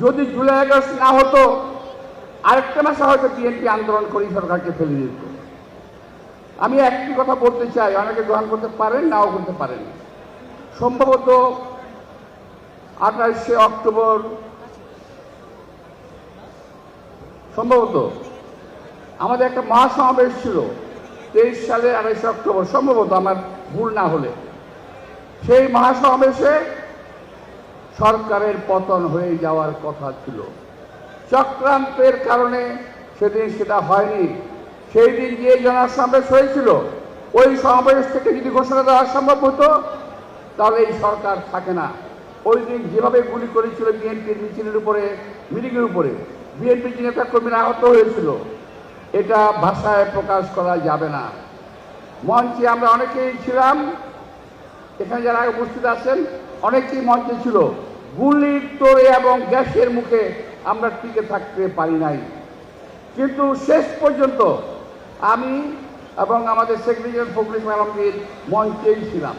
যদি July August না হতো আরেকটা মাসে হয়তো বিএনপি আন্দোলন করেই সরকারকে ফেলে দিত। আমি একটি কথা বলতে চাই, অনেকে গ্রহণ করতে পারেন নাও করতে পারেন। সম্ভবত 28শে অক্টোবর সম্ভবত আমাদের একটা মহাসমাবেশ ছিল 23 সালে 28শে অক্টোবর, সম্ভবত আমার ভুল না হলে। সেই মহাসমাবেশে সরকারের পতন হয়ে যাওয়ার কথা ছিল। চক্রান্তের কারণে সেদিন সেটা হয়নি। সেই দিন যে জনসমাবেশ হয়েছিল ওই সমাবেশ থেকে যদি ঘোষণা দেওয়া সম্ভব হতো তাহলে এই সরকার থাকে না। ওই দিন যেভাবে গুলি করেছিল বিএনপির মিছিলের উপরে, মিটিংয়ের উপরে, বিএনপির নেতা কর্মীরা আহত হয়েছিল, এটা ভাষায় প্রকাশ করা যাবে না। মঞ্চে আমরা অনেকেই ছিলাম, এখানে যারা উপস্থিত আছেন অনেকেই মঞ্চে ছিল। গুলির তোড়ে এবং গ্যাসের মুখে আমরা টিকে থাকতে পারি নাই, কিন্তু শেষ পর্যন্ত আমি এবং আমাদের সেক্রেটারি ফখরুল ইসলাম আলমগীর মঞ্চেই ছিলাম।